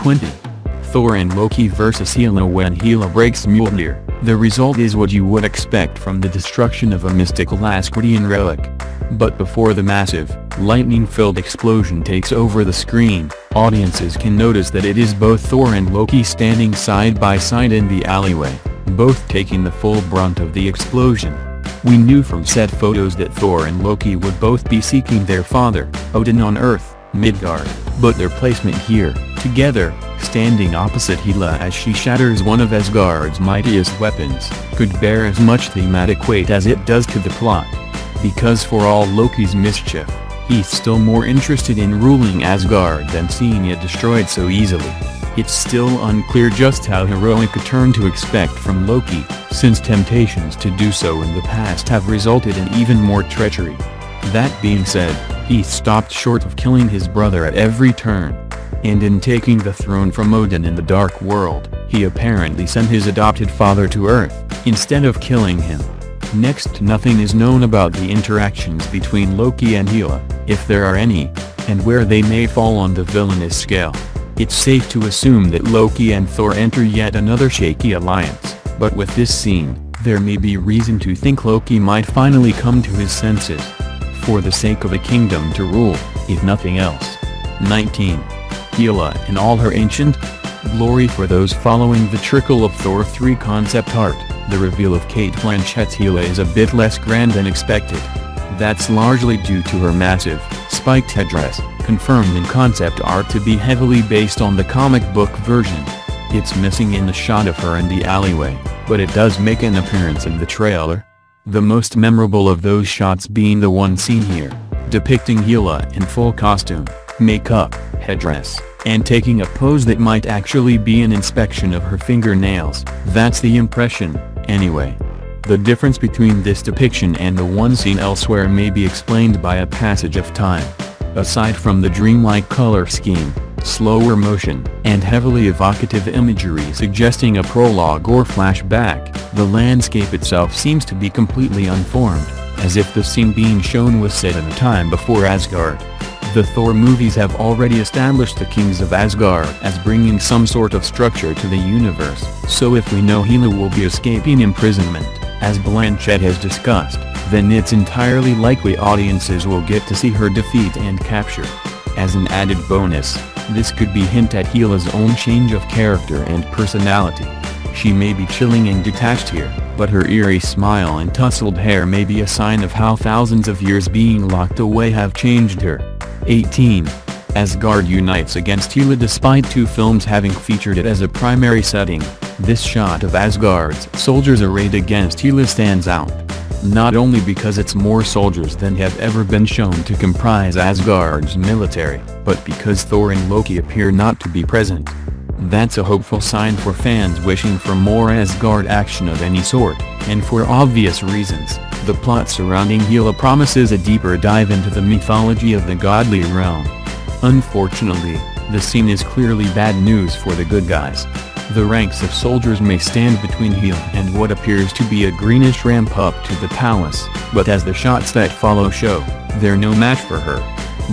20. Thor and Loki vs Hela. When Hela breaks Mjolnir, the result is what you would expect from the destruction of a mystical Asgardian relic. But before the massive, lightning-filled explosion takes over the screen, audiences can notice that it is both Thor and Loki standing side by side in the alleyway, both taking the full brunt of the explosion. We knew from set photos that Thor and Loki would both be seeking their father, Odin on Earth, Midgard, but their placement here, together, standing opposite Hela as she shatters one of Asgard's mightiest weapons, could bear as much thematic weight as it does to the plot. Because for all Loki's mischief, he's still more interested in ruling Asgard than seeing it destroyed so easily. It's still unclear just how heroic a turn to expect from Loki, since temptations to do so in the past have resulted in even more treachery. That being said, he stopped short of killing his brother at every turn. And in taking the throne from Odin in the Dark World, he apparently sent his adopted father to Earth, instead of killing him. Next to nothing is known about the interactions between Loki and Hela, if there are any, and where they may fall on the villainous scale. It's safe to assume that Loki and Thor enter yet another shaky alliance, but with this scene, there may be reason to think Loki might finally come to his senses. For the sake of a kingdom to rule, if nothing else. 19. Hela in all her ancient glory. For those following the trickle of Thor 3 concept art, the reveal of Cate Blanchett's Hela is a bit less grand than expected. That's largely due to her massive, spiked headdress, confirmed in concept art to be heavily based on the comic book version. It's missing in the shot of her in the alleyway, but it does make an appearance in the trailer. The most memorable of those shots being the one seen here, depicting Hela in full costume, makeup, headdress, and taking a pose that might actually be an inspection of her fingernails. That's the impression, anyway. The difference between this depiction and the one seen elsewhere may be explained by a passage of time. Aside from the dreamlike color scheme, slower motion, and heavily evocative imagery suggesting a prologue or flashback, the landscape itself seems to be completely unformed, as if the scene being shown was set in a time before Asgard. The Thor movies have already established the kings of Asgard as bringing some sort of structure to the universe, so if we know Hela will be escaping imprisonment, as Blanchett has discussed, then it's entirely likely audiences will get to see her defeat and capture. As an added bonus, this could be hint at Hela's own change of character and personality. She may be chilling and detached here, but her eerie smile and tousled hair may be a sign of how thousands of years being locked away have changed her. 18. Asgard unites against Hela. Despite 2 films having featured it as a primary setting, this shot of Asgard's soldiers arrayed against Hela stands out. Not only because it's more soldiers than have ever been shown to comprise Asgard's military, but because Thor and Loki appear not to be present. That's a hopeful sign for fans wishing for more Asgard action of any sort, and for obvious reasons, the plot surrounding Hela promises a deeper dive into the mythology of the godly realm. Unfortunately, the scene is clearly bad news for the good guys. The ranks of soldiers may stand between Hela and what appears to be a greenish ramp up to the palace, but as the shots that follow show, they're no match for her.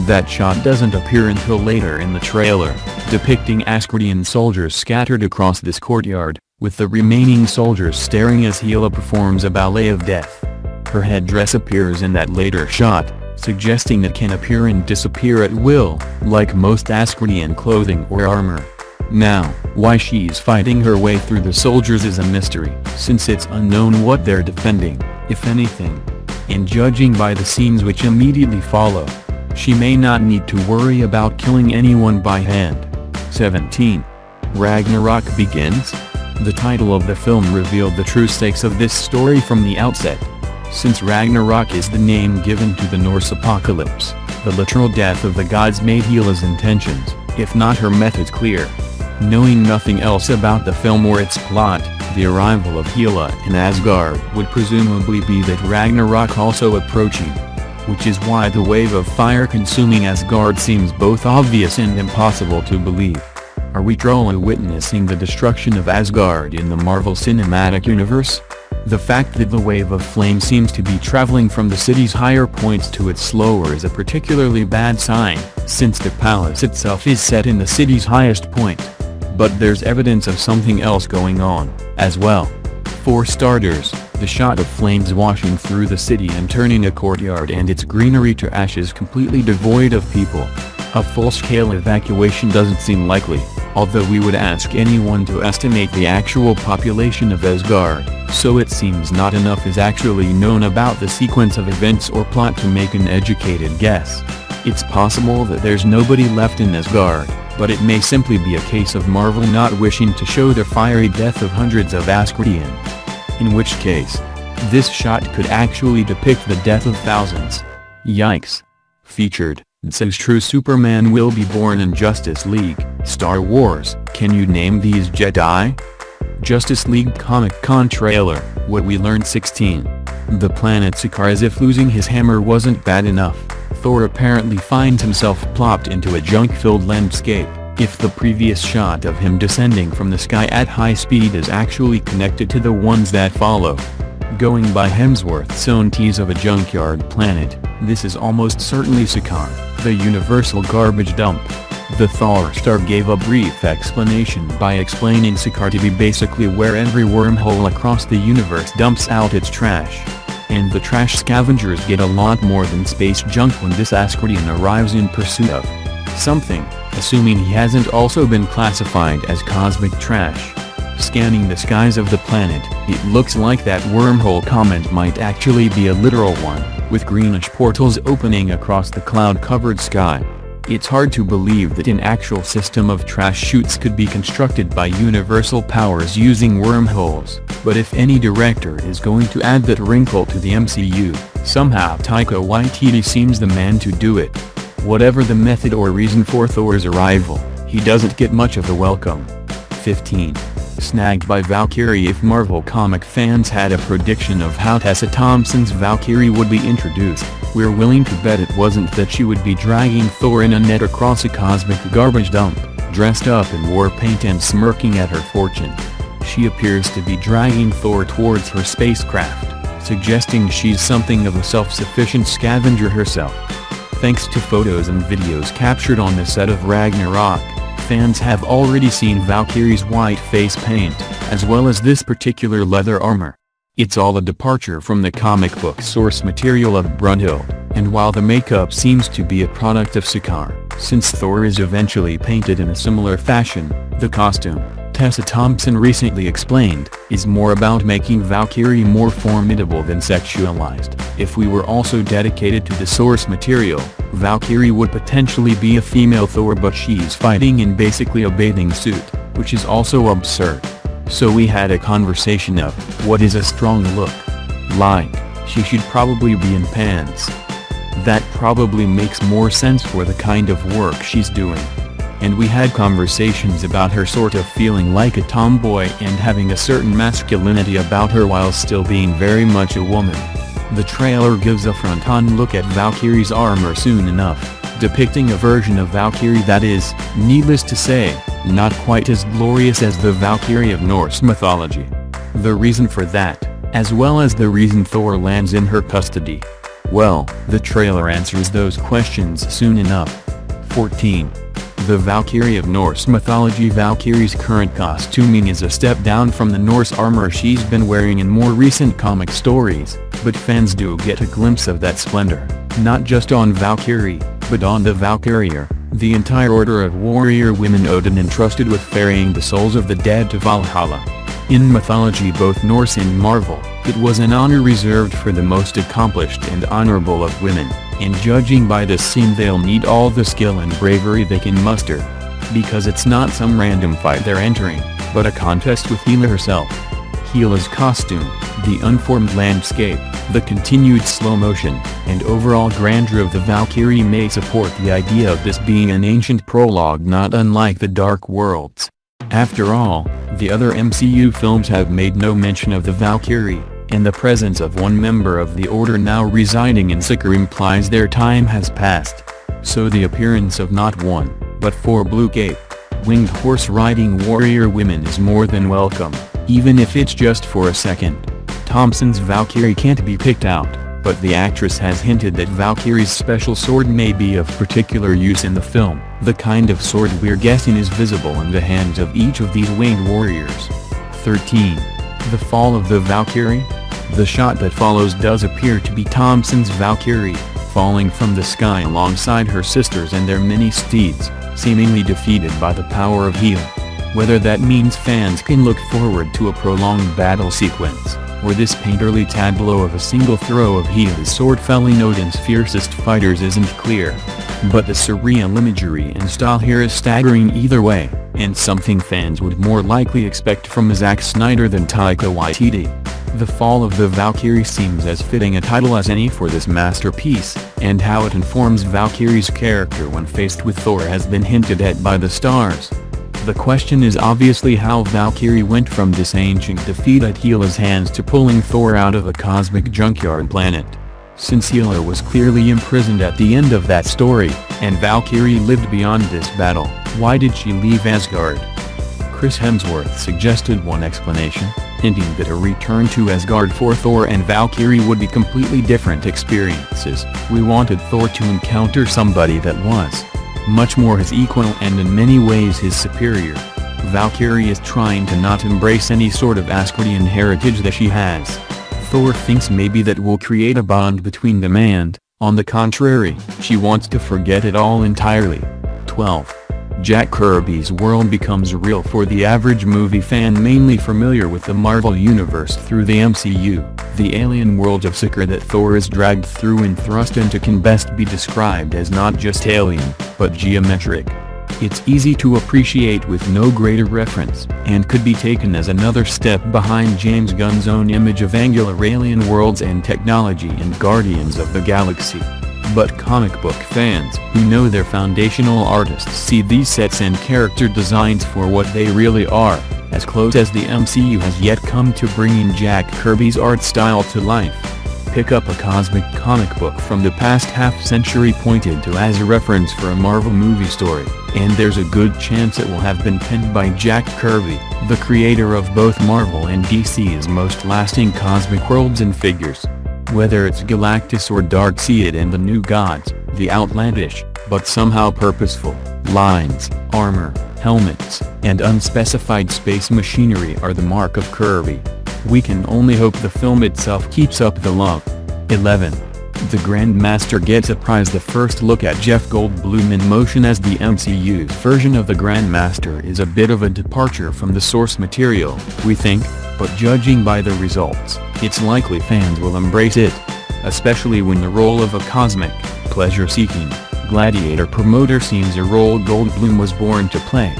That shot doesn't appear until later in the trailer, depicting Asgardian soldiers scattered across this courtyard, with the remaining soldiers staring as Hela performs a ballet of death. Her headdress appears in that later shot, suggesting it can appear and disappear at will, like most Asgardian clothing or armor. Now, why she's fighting her way through the soldiers is a mystery, since it's unknown what they're defending, if anything. And judging by the scenes which immediately follow, she may not need to worry about killing anyone by hand. 17. Ragnarok begins? The title of the film revealed the true stakes of this story from the outset. Since Ragnarok is the name given to the Norse apocalypse, the literal death of the gods made Hela's intentions, if not her methods, clear. Knowing nothing else about the film or its plot, the arrival of Hela in Asgard would presumably be that Ragnarok also approaching. Which is why the wave of fire consuming Asgard seems both obvious and impossible to believe. Are we truly witnessing the destruction of Asgard in the Marvel Cinematic Universe? The fact that the wave of flame seems to be traveling from the city's higher points to its lower is a particularly bad sign, since the palace itself is set in the city's highest point. But there's evidence of something else going on, as well. For starters, the shot of flames washing through the city and turning a courtyard and its greenery to ash is completely devoid of people. A full-scale evacuation doesn't seem likely, although we would ask anyone to estimate the actual population of Asgard, so it seems not enough is actually known about the sequence of events or plot to make an educated guess. It's possible that there's nobody left in Asgard, but it may simply be a case of Marvel not wishing to show the fiery death of hundreds of Asgardians. In which case, this shot could actually depict the death of thousands. Yikes. Featured, it says true Superman will be born in Justice League, Star Wars. Can you name these Jedi? Justice League Comic-Con trailer, what we learned 16. The planet Sakaar. As if losing his hammer wasn't bad enough, Thor apparently finds himself plopped into a junk-filled landscape. If the previous shot of him descending from the sky at high speed is actually connected to the ones that follow. Going by Hemsworth's own tease of a junkyard planet, this is almost certainly Sakaar, the universal garbage dump. The Thor star gave a brief explanation by explaining Sakaar to be basically where every wormhole across the universe dumps out its trash. And the trash scavengers get a lot more than space junk when this Asgardian arrives in pursuit of something, assuming he hasn't also been classified as cosmic trash. Scanning the skies of the planet, it looks like that wormhole comment might actually be a literal one, with greenish portals opening across the cloud-covered sky. It's hard to believe that an actual system of trash chutes could be constructed by universal powers using wormholes, but if any director is going to add that wrinkle to the MCU, somehow Taika Waititi seems the man to do it. Whatever the method or reason for Thor's arrival, he doesn't get much of a welcome. 15. Snagged by Valkyrie. If Marvel comic fans had a prediction of how Tessa Thompson's Valkyrie would be introduced, we're willing to bet it wasn't that she would be dragging Thor in a net across a cosmic garbage dump, dressed up in war paint and smirking at her fortune. She appears to be dragging Thor towards her spacecraft, suggesting she's something of a self-sufficient scavenger herself. Thanks to photos and videos captured on the set of Ragnarok, fans have already seen Valkyrie's white face paint, as well as this particular leather armor. It's all a departure from the comic book source material of Brunhild, and while the makeup seems to be a product of Sakaar, since Thor is eventually painted in a similar fashion, the costume, Tessa Thompson recently explained, is more about making Valkyrie more formidable than sexualized. If we were also dedicated to the source material, Valkyrie would potentially be a female Thor, but she's fighting in basically a bathing suit, which is also absurd. So we had a conversation of, what is a strong look? Like, she should probably be in pants. That probably makes more sense for the kind of work she's doing. And we had conversations about her sort of feeling like a tomboy and having a certain masculinity about her while still being very much a woman. The trailer gives a front-on look at Valkyrie's armor soon enough, depicting a version of Valkyrie that is, needless to say, not quite as glorious as the Valkyrie of Norse mythology. The reason for that, as well as the reason Thor lands in her custody. Well, the trailer answers those questions soon enough. 14. The Valkyrie of Norse mythology. Valkyrie's current costuming is a step down from the Norse armor she's been wearing in more recent comic stories, but fans do get a glimpse of that splendor, not just on Valkyrie, but on the Valkyrier, the entire order of warrior women Odin entrusted with ferrying the souls of the dead to Valhalla. In mythology, both Norse and Marvel, it was an honor reserved for the most accomplished and honorable of women, and judging by this scene they'll need all the skill and bravery they can muster. Because it's not some random fight they're entering, but a contest with Hela herself. Hela's costume, the unformed landscape, the continued slow motion, and overall grandeur of the Valkyrie may support the idea of this being an ancient prologue not unlike the Dark Worlds. After all, the other MCU films have made no mention of the Valkyrie, and the presence of one member of the Order now residing in Sakaar implies their time has passed. So the appearance of not one, but 4 blue-caped, winged horse-riding warrior women is more than welcome, even if it's just for a second. Thompson's Valkyrie can't be picked out, but the actress has hinted that Valkyrie's special sword may be of particular use in the film, the kind of sword we're guessing is visible in the hands of each of these winged warriors. 13. The Fall of the Valkyrie? The shot that follows does appear to be Thompson's Valkyrie, falling from the sky alongside her sisters and their many steeds, seemingly defeated by the power of Hela. Whether that means fans can look forward to a prolonged battle sequence, or this painterly tableau of a single throw of Hela's sword felling Odin's fiercest fighters isn't clear. But the surreal imagery and style here is staggering either way, and something fans would more likely expect from Zack Snyder than Taika Waititi. The Fall of the Valkyrie seems as fitting a title as any for this masterpiece, and how it informs Valkyrie's character when faced with Thor has been hinted at by the stars. The question is obviously how Valkyrie went from this ancient defeat at Hela's hands to pulling Thor out of a cosmic junkyard planet. Since Hela was clearly imprisoned at the end of that story, and Valkyrie lived beyond this battle, why did she leave Asgard? Chris Hemsworth suggested one explanation, hinting that a return to Asgard for Thor and Valkyrie would be completely different experiences. We wanted Thor to encounter somebody that was much more his equal and in many ways his superior. Valkyrie is trying to not embrace any sort of Asgardian heritage that she has. Thor thinks maybe that will create a bond between them and, on the contrary, she wants to forget it all entirely. 12. Jack Kirby's world becomes real for the average movie fan mainly familiar with the Marvel Universe through the MCU. The alien world of Sakaar that Thor is dragged through and thrust into can best be described as not just alien, but geometric. It's easy to appreciate with no greater reference, and could be taken as another step behind James Gunn's own image of angular alien worlds and technology in Guardians of the Galaxy. But comic book fans who know their foundational artists see these sets and character designs for what they really are, as close as the MCU has yet come to bringing Jack Kirby's art style to life. Pick up a cosmic comic book from the past half-century pointed to as a reference for a Marvel movie story, and there's a good chance it will have been penned by Jack Kirby, the creator of both Marvel and DC's most lasting cosmic worlds and figures. Whether it's Galactus or Darkseid and the New Gods, the outlandish, but somehow purposeful, lines, armor, helmets, and unspecified space machinery are the mark of Kirby. We can only hope the film itself keeps up the love. 11. The Grandmaster gets a prize. The first look at Jeff Goldblum in motion as the MCU's version of the Grandmaster is a bit of a departure from the source material, we think, but judging by the results, it's likely fans will embrace it. Especially when the role of a cosmic, pleasure-seeking, gladiator promoter seems a role Goldblum was born to play.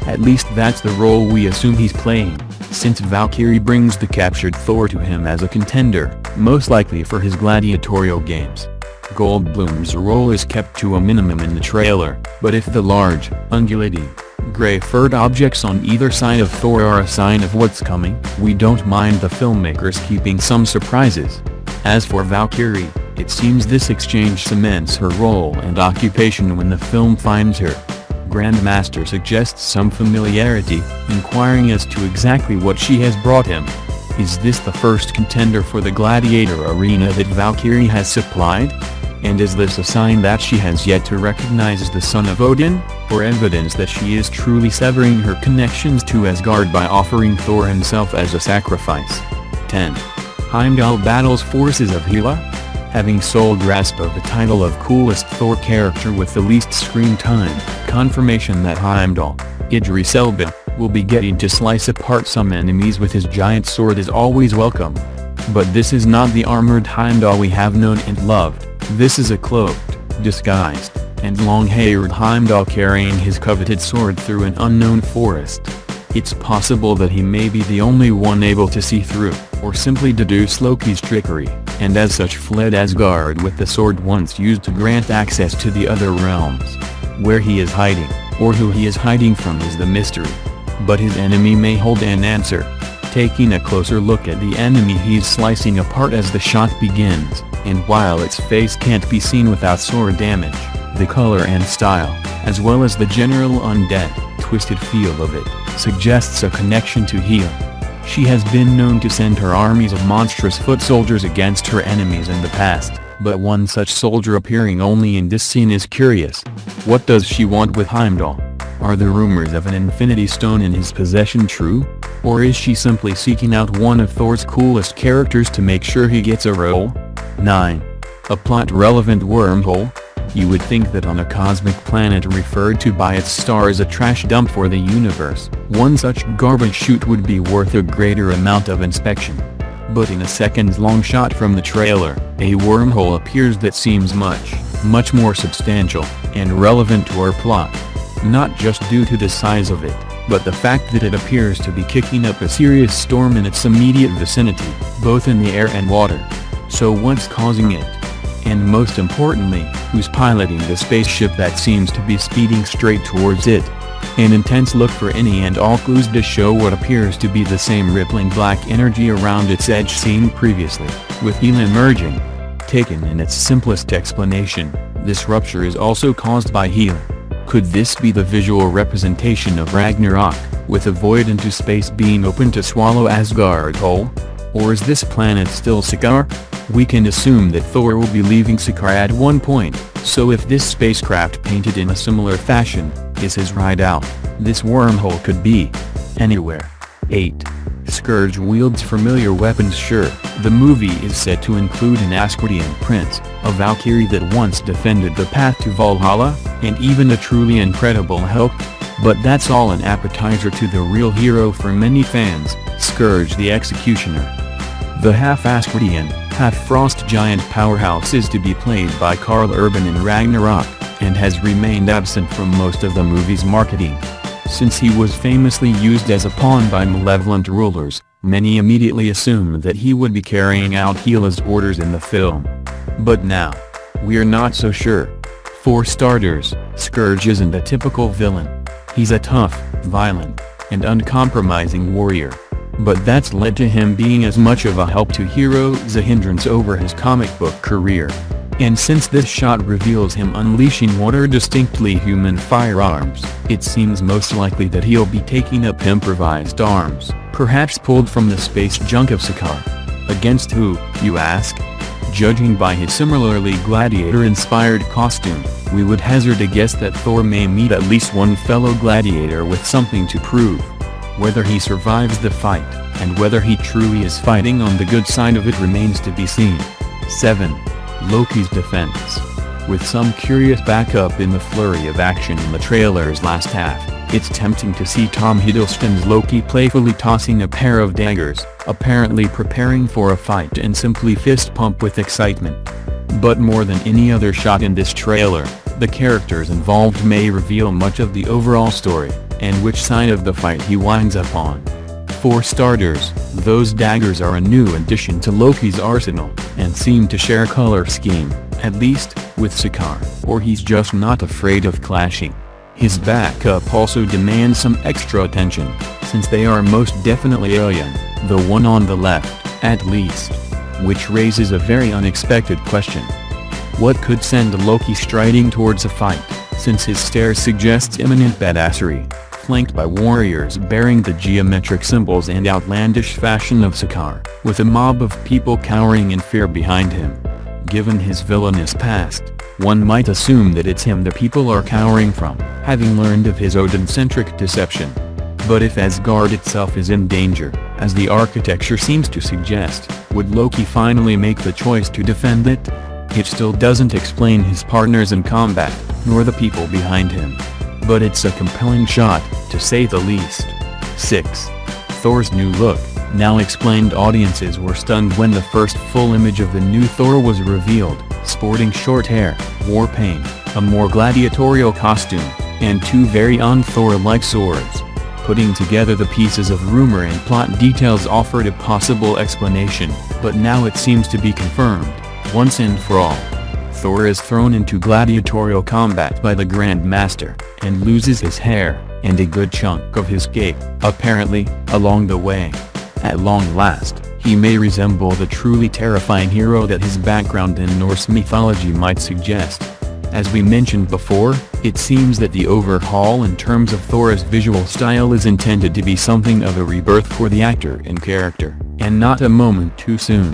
At least that's the role we assume he's playing, since Valkyrie brings the captured Thor to him as a contender, most likely for his gladiatorial games. Goldblum's role is kept to a minimum in the trailer, but if the large, undulating, gray-furred objects on either side of Thor are a sign of what's coming, we don't mind the filmmakers keeping some surprises. As for Valkyrie, it seems this exchange cements her role and occupation when the film finds her. Grandmaster suggests some familiarity, inquiring as to exactly what she has brought him. Is this the first contender for the gladiator arena that Valkyrie has supplied? And is this a sign that she has yet to recognize the son of Odin, or evidence that she is truly severing her connections to Asgard by offering Thor himself as a sacrifice? 10. Heimdall battles forces of Hela? Having sole grasp of the title of coolest Thor character with the least screen time, confirmation that Heimdall, Idris Elba, will be getting to slice apart some enemies with his giant sword is always welcome. But this is not the armored Heimdall we have known and loved. This is a cloaked, disguised, and long-haired Heimdall carrying his coveted sword through an unknown forest. It's possible that he may be the only one able to see through, or simply deduce Loki's trickery, and as such fled Asgard with the sword once used to grant access to the other realms. Where he is hiding, or who he is hiding from is the mystery. But his enemy may hold an answer. Taking a closer look at the enemy he's slicing apart as the shot begins, and while its face can't be seen without sword damage, the color and style, as well as the general undead, twisted feel of it, suggests a connection to Hela. She has been known to send her armies of monstrous foot soldiers against her enemies in the past, but one such soldier appearing only in this scene is curious. What does she want with Heimdall? Are the rumors of an Infinity Stone in his possession true? Or is she simply seeking out one of Thor's coolest characters to make sure he gets a role? 9. A plot-relevant wormhole? You would think that on a cosmic planet referred to by its star as a trash dump for the universe, one such garbage chute would be worth a greater amount of inspection. But in a seconds-long shot from the trailer, a wormhole appears that seems much more substantial and relevant to our plot. Not just due to the size of it, but the fact that it appears to be kicking up a serious storm in its immediate vicinity, both in the air and water. So what's causing it? And most importantly, who's piloting the spaceship that seems to be speeding straight towards it? An intense look for any and all clues to show what appears to be the same rippling black energy around its edge seen previously, with Hela emerging. Taken in its simplest explanation, this rupture is also caused by Hela. Could this be the visual representation of Ragnarok, with a void into space being open to swallow Asgard whole? Or is this planet still Sakaar? We can assume that Thor will be leaving Sakaar at one point, so if this spacecraft painted in a similar fashion is his ride out, this wormhole could be anywhere. 8. Scourge wields familiar weapons. Sure, the movie is set to include an Asgardian prince, a Valkyrie that once defended the path to Valhalla, and even a truly incredible Hulk. But that's all an appetizer to the real hero for many fans, Scourge the Executioner. The half-Asgardian, half-frost giant powerhouse is to be played by Karl Urban in Ragnarok, and has remained absent from most of the movie's marketing. Since he was famously used as a pawn by malevolent rulers, many immediately assumed that he would be carrying out Hela's orders in the film. But now, we're not so sure. For starters, Scourge isn't a typical villain. He's a tough, violent, and uncompromising warrior. But that's led to him being as much of a help to heroes as a hindrance over his comic book career. And since this shot reveals him unleashing what are distinctly human firearms, it seems most likely that he'll be taking up improvised arms, perhaps pulled from the space junk of Sakaar. Against who, you ask? Judging by his similarly gladiator-inspired costume, we would hazard a guess that Thor may meet at least one fellow gladiator with something to prove. Whether he survives the fight, and whether he truly is fighting on the good side of it remains to be seen. 7. Loki's defense. With some curious backup in the flurry of action in the trailer's last half, it's tempting to see Tom Hiddleston's Loki playfully tossing a pair of daggers, apparently preparing for a fight and simply fist pump with excitement. But more than any other shot in this trailer, the characters involved may reveal much of the overall story, and which side of the fight he winds up on. For starters, those daggers are a new addition to Loki's arsenal, and seem to share color scheme, at least, with Sakaar, or he's just not afraid of clashing. His backup also demands some extra attention, since they are most definitely alien, the one on the left, at least. Which raises a very unexpected question. What could send Loki striding towards a fight, since his stare suggests imminent badassery, flanked by warriors bearing the geometric symbols and outlandish fashion of Sakaar, with a mob of people cowering in fear behind him? Given his villainous past, one might assume that it's him the people are cowering from, having learned of his Odin-centric deception. But if Asgard itself is in danger, as the architecture seems to suggest, would Loki finally make the choice to defend it? It still doesn't explain his partners in combat, nor the people behind him. But it's a compelling shot, to say the least. 6. Thor's new look. Now explained. Audiences were stunned when the first full image of the new Thor was revealed, sporting short hair, war paint, a more gladiatorial costume, and two very un-Thor-like swords. Putting together the pieces of rumor and plot details offered a possible explanation, but now it seems to be confirmed, once and for all. Thor is thrown into gladiatorial combat by the Grand Master, and loses his hair, and a good chunk of his cape, apparently, along the way. At long last, he may resemble the truly terrifying hero that his background in Norse mythology might suggest. As we mentioned before, it seems that the overhaul in terms of Thor's visual style is intended to be something of a rebirth for the actor and character, and not a moment too soon.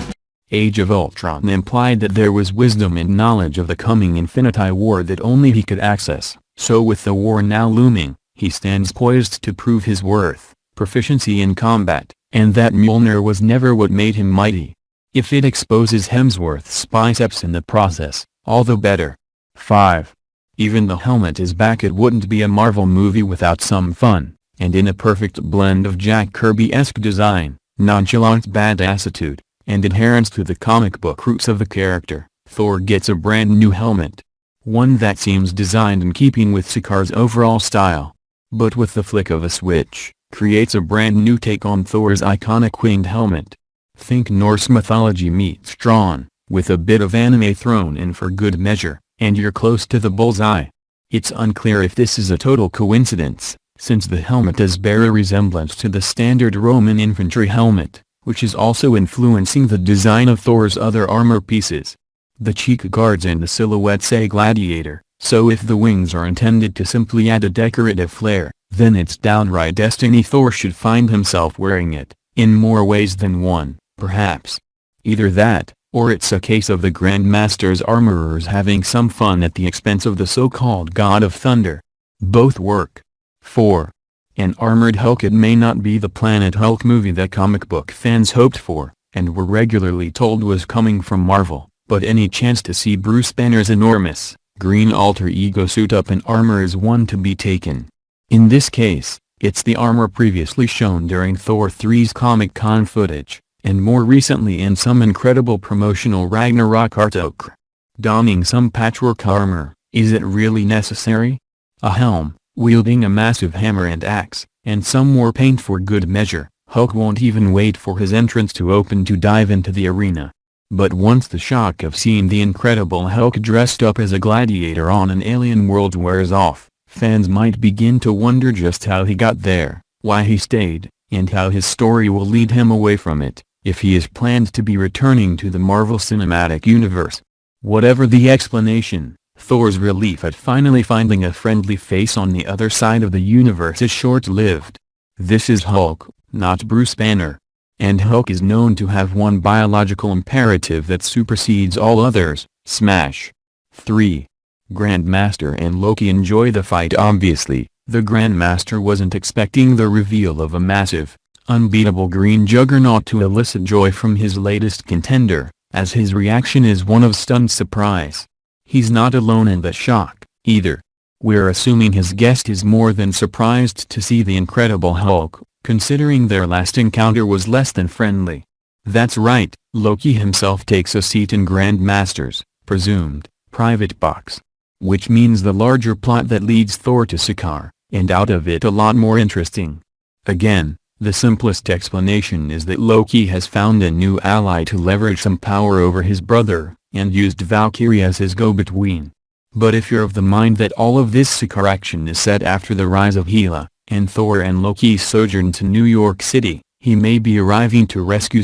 Age of Ultron implied that there was wisdom and knowledge of the coming Infinity War that only he could access, so with the war now looming, he stands poised to prove his worth, proficiency in combat, and that Mjolnir was never what made him mighty. If it exposes Hemsworth's biceps in the process, all the better. 5. Even the helmet is back. It wouldn't be a Marvel movie without some fun, and in a perfect blend of Jack Kirby-esque design, nonchalant badassitude, and adherence to the comic book roots of the character, Thor gets a brand new helmet. One that seems designed in keeping with Sakar's overall style, but with the flick of a switch, creates a brand new take on Thor's iconic winged helmet. Think Norse mythology meets Tron, with a bit of anime thrown in for good measure, and you're close to the bullseye. It's unclear if this is a total coincidence, since the helmet does bear a resemblance to the standard Roman infantry helmet, which is also influencing the design of Thor's other armor pieces. The cheek guards and the silhouette say gladiator, so if the wings are intended to simply add a decorative flair, then it's downright destiny Thor should find himself wearing it, in more ways than one, perhaps. Either that, or it's a case of the Grandmaster's armorers having some fun at the expense of the so-called God of Thunder. Both work. 4. An armored Hulk. It may not be the Planet Hulk movie that comic book fans hoped for, and were regularly told was coming from Marvel, but any chance to see Bruce Banner's enormous, green alter ego suit up in armor is one to be taken. In this case, it's the armor previously shown during Thor 3's Comic-Con footage, and more recently in some incredible promotional Ragnarok artwork. Donning some patchwork armor, is it really necessary? A helm, wielding a massive hammer and axe, and some more paint for good measure. Hulk won't even wait for his entrance to open to dive into the arena. But once the shock of seeing the Incredible Hulk dressed up as a gladiator on an alien world wears off, fans might begin to wonder just how he got there, why he stayed, and how his story will lead him away from it, if he is planned to be returning to the Marvel Cinematic Universe. Whatever the explanation, Thor's relief at finally finding a friendly face on the other side of the universe is short-lived. This is Hulk, not Bruce Banner. And Hulk is known to have one biological imperative that supersedes all others: smash. 3. Grandmaster and Loki enjoy the fight. Obviously, the Grandmaster wasn't expecting the reveal of a massive, unbeatable green juggernaut to elicit joy from his latest contender, as his reaction is one of stunned surprise. He's not alone in the shock, either. We're assuming his guest is more than surprised to see the Incredible Hulk, considering their last encounter was less than friendly. That's right, Loki himself takes a seat in Grandmaster's presumed private box. Which means the larger plot that leads Thor to Sakaar, and out of it a lot more interesting. Again, the simplest explanation is that Loki has found a new ally to leverage some power over his brother, and used Valkyrie as his go-between. But if you're of the mind that all of this Sakaar action is set after the rise of Hela, and Thor and Loki's sojourn to New York City, he may be arriving to rescue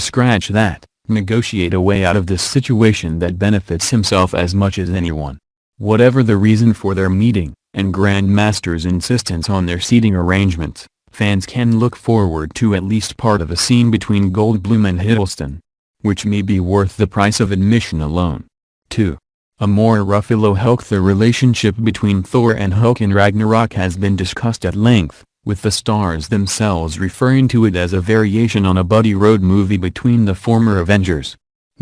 negotiate a way out of this situation that benefits himself as much as anyone. Whatever the reason for their meeting, and Grandmaster's insistence on their seating arrangements, fans can look forward to at least part of a scene between Goldblum and Hiddleston, which may be worth the price of admission alone. 2. Amor Ruffalo Hulk. The relationship between Thor and Hulk in Ragnarok has been discussed at length, with the stars themselves referring to it as a variation on a buddy road movie between the former Avengers.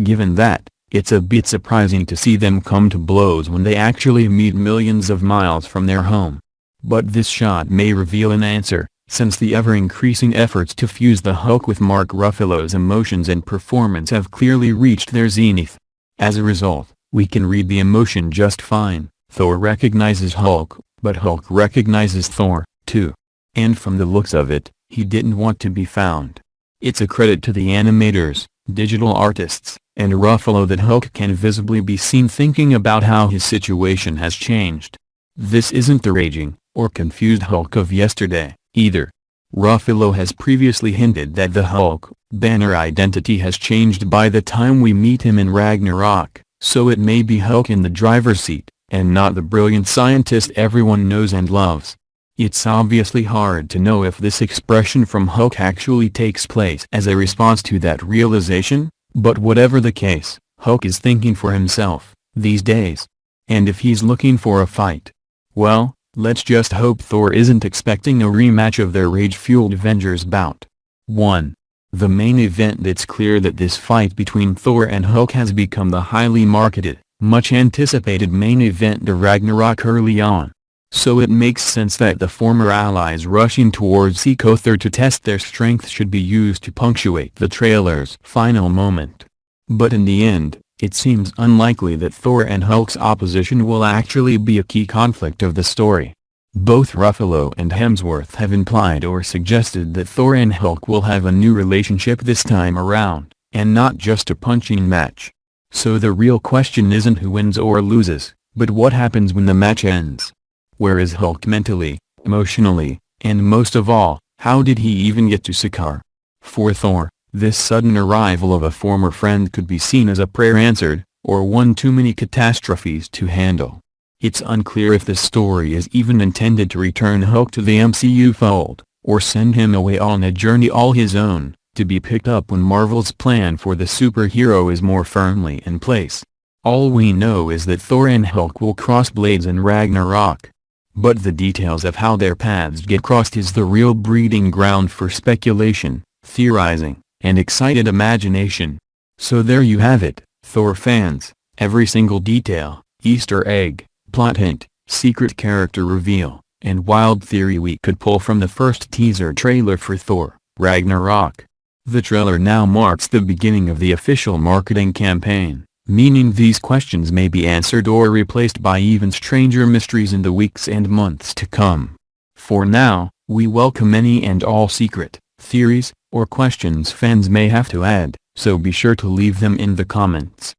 Given that, it's a bit surprising to see them come to blows when they actually meet millions of miles from their home. But this shot may reveal an answer, since the ever-increasing efforts to fuse the Hulk with Mark Ruffalo's emotions and performance have clearly reached their zenith. As a result, we can read the emotion just fine. Thor recognizes Hulk, but Hulk recognizes Thor, too. And from the looks of it, he didn't want to be found. It's a credit to the animators, digital artists, and Ruffalo that Hulk can visibly be seen thinking about how his situation has changed. This isn't the raging, or confused Hulk of yesterday, either. Ruffalo has previously hinted that the Hulk, Banner identity has changed by the time we meet him in Ragnarok, so it may be Hulk in the driver's seat, and not the brilliant scientist everyone knows and loves. It's obviously hard to know if this expression from Hulk actually takes place as a response to that realization, but whatever the case, Hulk is thinking for himself, these days. And if he's looking for a fight, well, let's just hope Thor isn't expecting a rematch of their rage-fueled Avengers bout. 1. The main event. It's clear that this fight between Thor and Hulk has become the highly marketed, much anticipated main event of Ragnarok early on. So it makes sense that the former allies rushing towards THOR to test their strength should be used to punctuate the trailer's final moment. But in the end, it seems unlikely that Thor and Hulk's opposition will actually be a key conflict of the story. Both Ruffalo and Hemsworth have implied or suggested that Thor and Hulk will have a new relationship this time around, and not just a punching match. So the real question isn't who wins or loses, but what happens when the match ends. Where is Hulk mentally, emotionally, and most of all, how did he even get to Sakaar? For Thor, this sudden arrival of a former friend could be seen as a prayer answered, or one too many catastrophes to handle. It's unclear if this story is even intended to return Hulk to the MCU fold, or send him away on a journey all his own, to be picked up when Marvel's plan for the superhero is more firmly in place. All we know is that Thor and Hulk will cross blades in Ragnarok. But the details of how their paths get crossed is the real breeding ground for speculation, theorizing, and excited imagination. So there you have it, Thor fans, every single detail, Easter egg, plot hint, secret character reveal, and wild theory we could pull from the first teaser trailer for Thor Ragnarok. The trailer now marks the beginning of the official marketing campaign, meaning these questions may be answered or replaced by even stranger mysteries in the weeks and months to come. For now, we welcome any and all secret theories or questions fans may have to add, so be sure to leave them in the comments.